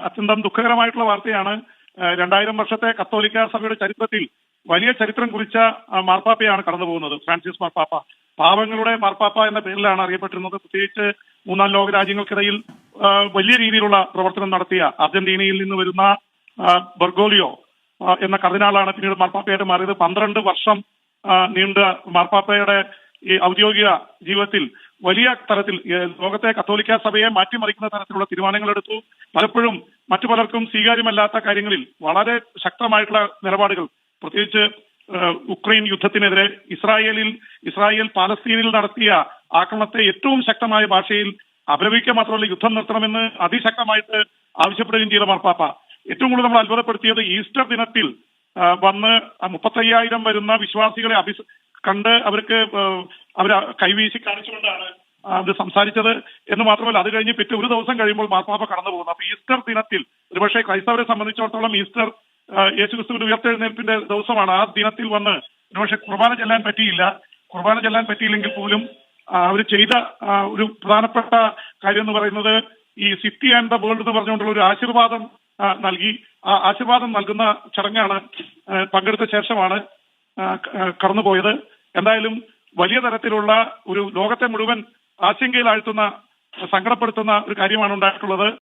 അത്യന്തം ദുഃഖകരമായിട്ടുള്ള വാർത്തയാണ്. 2000 വർഷത്തെ കത്തോലിക്ക സഭയുടെ ചരിത്രത്തിൽ വലിയ ചരിത്രം കുറിച്ച മാർപ്പാപ്പയാണ് കടന്നു പോകുന്നത്, ഫ്രാൻസിസ് മാർപ്പാപ്പ. പാവങ്ങളുടെ മാർപ്പാപ്പ എന്ന പേരിലാണ് അറിയപ്പെട്ടിരുന്നത്. പ്രത്യേകിച്ച് മൂന്നാം ലോക രാജ്യങ്ങൾക്കിടയിൽ വലിയ രീതിയിലുള്ള പ്രവർത്തനം നടത്തിയ അർജന്റീനയിൽ നിന്ന് വരുന്ന ബെർഗോലിയോ എന്ന കർദിനാളാണ് പിന്നീട് മാർപ്പാപ്പയായിട്ട് മാറിയത്. 12 വർഷം നീണ്ട മാർപ്പാപ്പയുടെ ഈ ഔദ്യോഗിക ജീവിതത്തിൽ വലിയ തരത്തിൽ ലോകത്തെ കത്തോലിക്ക സഭയെ മാറ്റിമറിക്കുന്ന തരത്തിലുള്ള തീരുമാനങ്ങൾ എടുത്തു. പലപ്പോഴും മറ്റു പലർക്കും സ്വീകാര്യമല്ലാത്ത കാര്യങ്ങളിൽ വളരെ ശക്തമായിട്ടുള്ള നിലപാടുകൾ, പ്രത്യേകിച്ച് ഉക്രൈൻ യുദ്ധത്തിനെതിരെ ഇസ്രായേൽ പാലസ്തീനിൽ നടത്തിയ ആക്രമണത്തെ ഏറ്റവും ശക്തമായ ഭാഷയിൽ അപലപിക്കുക മാത്രമല്ല യുദ്ധം നിർത്തണമെന്ന് അതിശക്തമായിട്ട് ആവശ്യപ്പെടുകയും ചെയ്ത മാർപ്പാപ്പ. ഏറ്റവും കൂടുതൽ നമ്മൾ അത്ഭുതപ്പെടുത്തിയത് ഈസ്റ്റർ ദിനത്തിൽ വന്ന് 35,000 വരുന്ന വിശ്വാസികളെ കണ്ട് അവർക്ക് കൈവീശി കാണിച്ചുകൊണ്ടാണ് അത് സംസാരിച്ചത് എന്ന് മാത്രമല്ല, അത് കഴിഞ്ഞ് പിറ്റേ ഒരു ദിവസം കഴിയുമ്പോൾ മാർപ്പാപ്പ കടന്നു പോകുന്നു. അപ്പൊ ഈസ്റ്റർ ദിനത്തിൽ ഒരുപക്ഷെ ക്രൈസ്തവരെ സംബന്ധിച്ചിടത്തോളം ഈസ്റ്റർ യേശുക്രിസ്തുവിന്റെ ഉയർത്തെഴുന്നേൽപ്പിന്റെ ദിവസമാണ്. ആ ദിനത്തിൽ വന്ന് ഒരുപക്ഷെ കുർബാന ചെല്ലാൻ പറ്റിയില്ലെങ്കിൽ പോലും അവർ ചെയ്ത ഒരു പ്രധാനപ്പെട്ട കാര്യം എന്ന് പറയുന്നത് ഈ സിറ്റി ആൻഡ് ദ വേൾഡ് എന്ന് പറഞ്ഞുകൊണ്ടുള്ള ഒരു ആശീർവാദം നൽകി. ആ ആശീർവാദം നൽകുന്ന ചടങ്ങാണ് പങ്കെടുത്ത ശേഷമാണ് കടന്നുപോയത്. എന്തായാലും വലിയ തരത്തിലുള്ള ഒരു ലോകത്തെ മുഴുവൻ ആശങ്കയിലാഴ്ത്തുന്ന, സങ്കടപ്പെടുത്തുന്ന ഒരു കാര്യമാണ് ഉണ്ടായിട്ടുള്ളത്.